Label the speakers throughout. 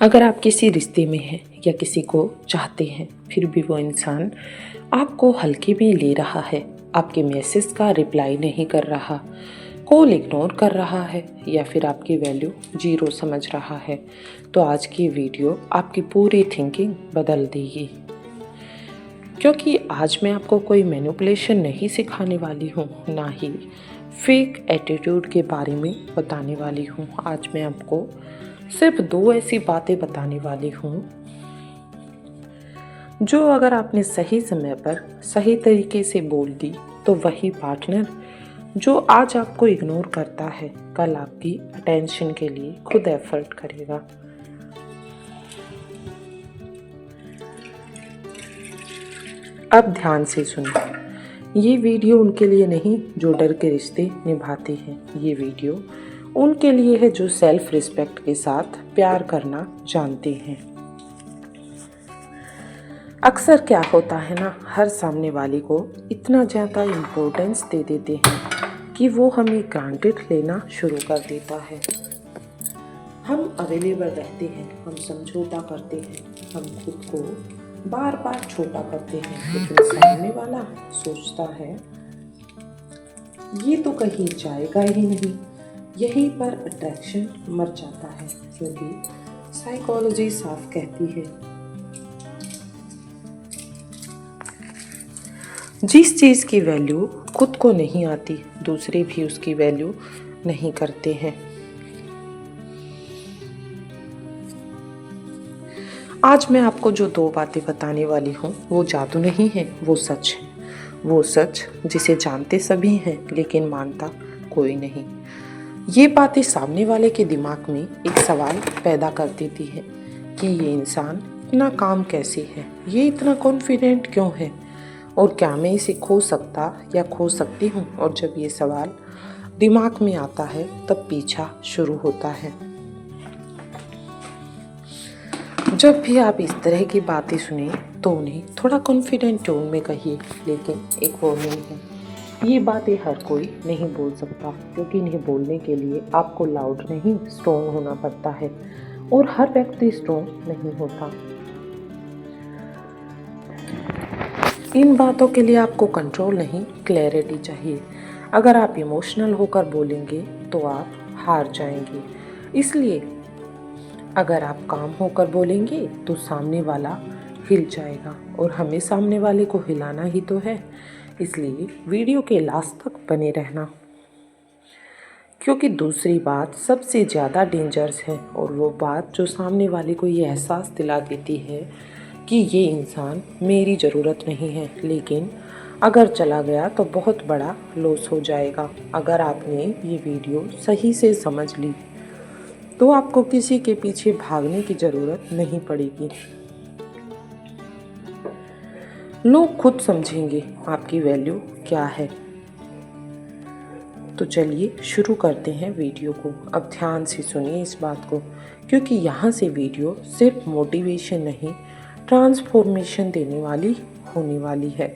Speaker 1: अगर आप किसी रिश्ते में हैं या किसी को चाहते हैं, फिर भी वो इंसान आपको हल्के में ले रहा है, आपके मैसेज का रिप्लाई नहीं कर रहा, कॉल इग्नोर कर रहा है या फिर आपकी वैल्यू 0 समझ रहा है, तो आज की वीडियो आपकी पूरी थिंकिंग बदल देगी। क्योंकि आज मैं आपको कोई मैनिपुलेशन नहीं सिखाने वाली हूँ, ना ही फेक एटीट्यूड के बारे में बताने वाली हूँ। आज मैं आपको सिर्फ 2 ऐसी बातें बताने वाली हूँ जो अगर आपने सही समय पर सही तरीके से बोल दी तो वही पार्टनर जो आज आपको इग्नोर करता है, कल आपकी अटेंशन के लिए खुद एफर्ट करेगा। अब ध्यान से सुनिए, ये वीडियो उनके लिए नहीं जो डर के रिश्ते निभाते हैं। ये वीडियो उनके लिए है जो सेल्फ रिस्पेक्ट के साथ प्यार करना जानते हैं। अक्सर क्या होता है ना, हर सामने वाले को इतना ज़्यादा इम्पोर्टेंस दे देते हैं कि वो हमें ग्रांटेड लेना शुरू कर देता है। हम अवेलेबल रहते हैं, हम समझौता करते हैं, हम खुद को बार बार छोटा करते हैं, लेकिन सामने वाला सोचता है ये तो कहीं जाएगा ही नहीं। यहीं पर अट्रैक्शन मर जाता है, क्योंकि साइकोलॉजी साफ कहती है जिस चीज़ की वैल्यू खुद को नहीं आती, दूसरे भी उसकी वैल्यू नहीं करते हैं। आज मैं आपको जो 2 बातें बताने वाली हूँ वो जादू नहीं है, वो सच है। वो सच जिसे जानते सभी हैं लेकिन मानता कोई नहीं। ये बातें सामने वाले के दिमाग में एक सवाल पैदा कर देती है कि ये इंसान इतना काम कैसे है, ये इतना कॉन्फिडेंट क्यों है, और क्या मैं इसे खो सकता या खो सकती हूँ। और जब ये सवाल दिमाग में आता है तब पीछा शुरू होता है। जब भी आप इस तरह की बातें सुने तो उन्हें थोड़ा कॉन्फिडेंट टोन में कहिए, लेकिन एक वार्निंग है, ये बातें हर कोई नहीं बोल सकता, क्योंकि इन्हें बोलने के लिए आपको लाउड नहीं स्ट्रॉन्ग होना पड़ता है, और हर व्यक्ति स्ट्रॉन्ग नहीं होता। इन बातों के लिए आपको कंट्रोल नहीं, क्लैरिटी चाहिए। अगर आप इमोशनल होकर बोलेंगे तो आप हार जाएंगे, इसलिए अगर आप काम होकर बोलेंगे तो सामने वाला हिल जाएगा, और हमें सामने वाले को हिलाना ही तो है। इसलिए वीडियो के लास्ट तक बने रहना, क्योंकि दूसरी बात सबसे ज़्यादा डेंजरस है, और वो बात जो सामने वाले को ये एहसास दिला देती है कि ये इंसान मेरी ज़रूरत नहीं है, लेकिन अगर चला गया तो बहुत बड़ा लॉस हो जाएगा। अगर आपने ये वीडियो सही से समझ ली तो आपको किसी के पीछे भागने की ज़रूरत नहीं पड़ेगी। लोग खुद समझेंगे आपकी वैल्यू क्या है। तो चलिए शुरू करते हैं वीडियो को। अब ध्यान से सुनिए इस बात को, क्योंकि यहाँ से वीडियो सिर्फ मोटिवेशन नहीं, ट्रांसफॉर्मेशन देने वाली होने वाली है।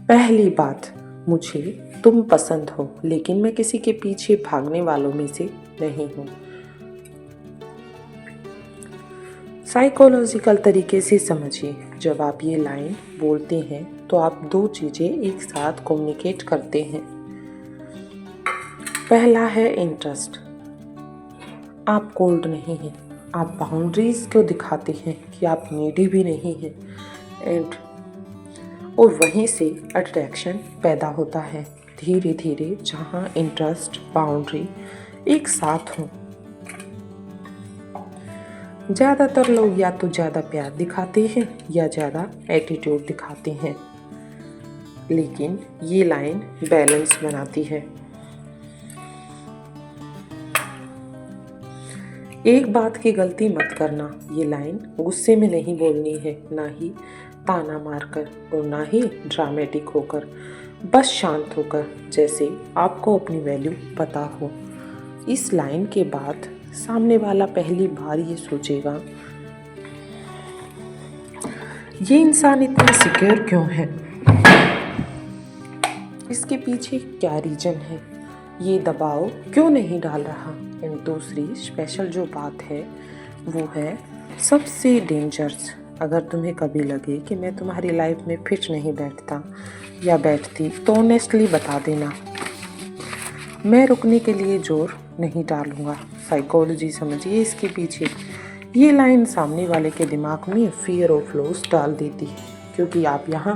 Speaker 1: पहली बात, मुझे तुम पसंद हो, लेकिन मैं किसी के पीछे भागने वालों में से नहीं हूँ। साइकोलॉजिकल तरीके से समझिए, जब आप ये लाइन बोलते हैं तो आप 2 चीज़ें एक साथ कम्युनिकेट करते हैं। पहला है इंटरेस्ट। आप कोल्ड नहीं हैं, आप बाउंड्रीज को दिखाते हैं कि आप नीडी भी नहीं हैं, और वहीं से अट्रैक्शन पैदा होता है धीरे धीरे, जहाँ इंटरेस्ट बाउंड्री एक साथ हों। ज़्यादातर लोग या तो ज़्यादा प्यार दिखाते हैं या ज़्यादा एटीट्यूड दिखाते हैं, लेकिन ये लाइन बैलेंस बनाती है। एक बात की गलती मत करना, ये लाइन गुस्से में नहीं बोलनी है, ना ही ताना मारकर और ना ही ड्रामेटिक होकर, बस शांत होकर, जैसे आपको अपनी वैल्यू पता हो। इस लाइन के बाद सामने वाला पहली बार ये सोचेगा, ये इंसान इतना सिक्योर क्यों है, इसके पीछे क्या रीजन है, ये दबाव क्यों नहीं डाल रहा, एंड दूसरी स्पेशल जो बात है वो है सबसे डेंजरस। अगर तुम्हें कभी लगे कि मैं तुम्हारी लाइफ में फिट नहीं बैठता या बैठती तो ऑनेस्टली बता देना, मैं रुकने के लिए जोर नहीं डालूंगा। साइकोलॉजी समझिए इसके पीछे। ये लाइन सामने वाले के दिमाग में फियर ऑफ लॉस डाल देती है, क्योंकि आप यहाँ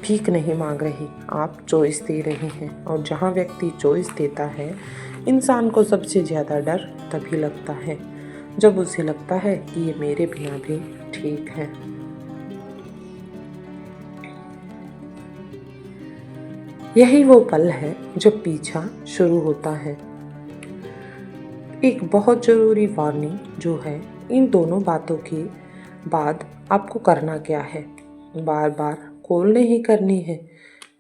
Speaker 1: भीख नहीं मांग रहे, आप चॉइस दे रहे हैं। और जहाँ व्यक्ति चॉइस देता है, इंसान को सबसे ज़्यादा डर तभी लगता है जब उसे लगता है कि ये मेरे बिना भी ठीक है। यही वो पल है जब पीछा शुरू होता है। एक बहुत ज़रूरी वार्निंग जो है, इन दोनों बातों के बाद आपको करना क्या है? बार बार कॉल नहीं करनी है,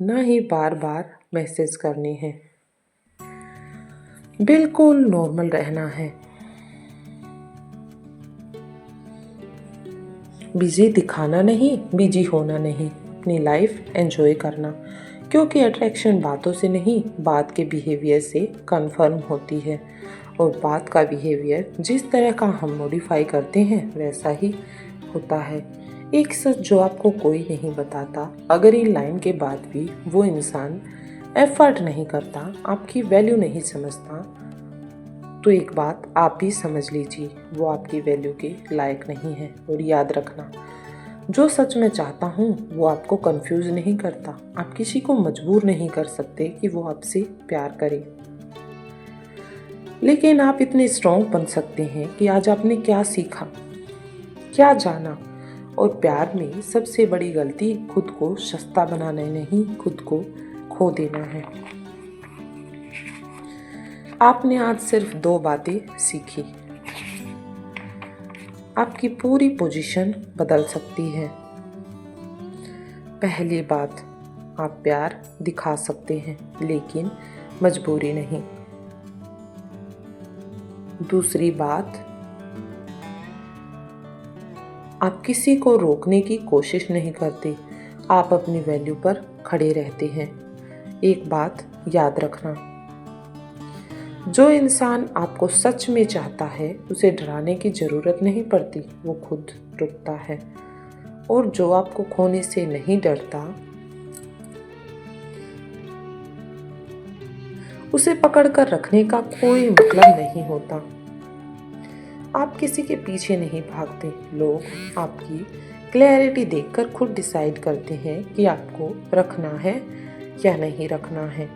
Speaker 1: ना ही बार बार मैसेज करनी है। बिल्कुल नॉर्मल रहना है। बिजी दिखाना नहीं, बिजी होना नहीं, अपनी लाइफ एंजॉय करना। क्योंकि अट्रैक्शन बातों से नहीं, बात के बिहेवियर से कंफर्म होती है। और बात का बिहेवियर जिस तरह का हम मॉडिफाई करते हैं वैसा ही होता है। एक सच जो आपको कोई नहीं बताता, अगर इन लाइन के बाद भी वो इंसान एफर्ट नहीं करता, आपकी वैल्यू नहीं समझता, तो एक बात आप भी समझ लीजिए, वो आपकी वैल्यू के लायक नहीं है। और याद रखना, जो सच में चाहता हूँ वो आपको कंफ्यूज नहीं करता। आप किसी को मजबूर नहीं कर सकते कि वो आपसे प्यार करे, लेकिन आप इतने स्ट्रॉन्ग बन सकते हैं कि आज आपने क्या सीखा, क्या जाना। और प्यार में सबसे बड़ी गलती खुद को सस्ता बनाना नहीं, खुद को खो देना है। आपने आज सिर्फ 2 बातें सीखी, आपकी पूरी पोजीशन बदल सकती है। पहली बात, आप प्यार दिखा सकते हैं लेकिन मजबूरी नहीं। दूसरी बात, आप किसी को रोकने की कोशिश नहीं करते, आप अपनी वैल्यू पर खड़े रहते हैं। एक बात याद रखना, जो इंसान आपको सच में चाहता है उसे डराने की ज़रूरत नहीं पड़ती, वो खुद रुकता है। और जो आपको खोने से नहीं डरता, उसे पकड़कर रखने का कोई मतलब नहीं होता। आप किसी के पीछे नहीं भागते, लोग आपकी क्लैरिटी देखकर खुद डिसाइड करते हैं कि आपको रखना है या नहीं रखना है।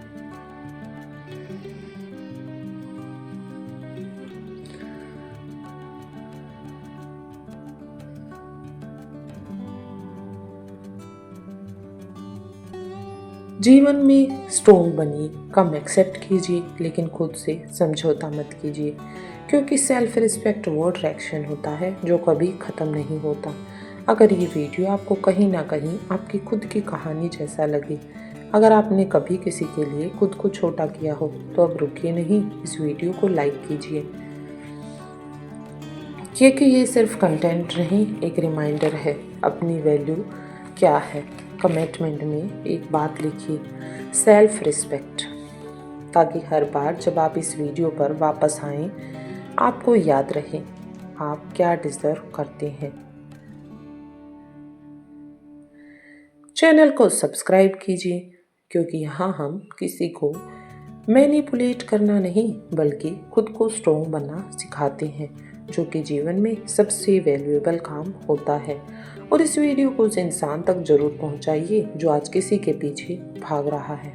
Speaker 1: जीवन में स्ट्रोंग बनिए, कम एक्सेप्ट कीजिए, लेकिन खुद से समझौता मत कीजिए। क्योंकि सेल्फ रिस्पेक्ट वो अट्रैक्शन होता है जो कभी ख़त्म नहीं होता। अगर ये वीडियो आपको कहीं ना कहीं आपकी खुद की कहानी जैसा लगे, अगर आपने कभी किसी के लिए खुद को छोटा किया हो, तो अब रुकिए नहीं, इस वीडियो को लाइक कीजिए। क्योंकि ये सिर्फ कंटेंट नहीं, एक रिमाइंडर है अपनी वैल्यू क्या है। कमिटमेंट में एक बात लिखिए, सेल्फ रिस्पेक्ट, ताकि हर बार जब आप इस वीडियो पर वापस आएं, आपको याद रहे आप क्या डिजर्व करते हैं। चैनल को सब्सक्राइब कीजिए, क्योंकि यहाँ हम किसी को मैनिपुलेट करना नहीं, बल्कि खुद को स्ट्रॉन्ग बनना सिखाते हैं, जो कि जीवन में सबसे वैल्यूएबल काम होता है। और इस वीडियो को उस इंसान तक जरूर पहुंचाइए जो आज किसी के पीछे भाग रहा है,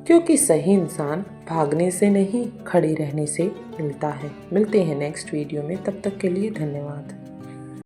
Speaker 1: क्योंकि सही इंसान भागने से नहीं, खड़े रहने से मिलता है। मिलते हैं नेक्स्ट वीडियो में, तब तक के लिए धन्यवाद।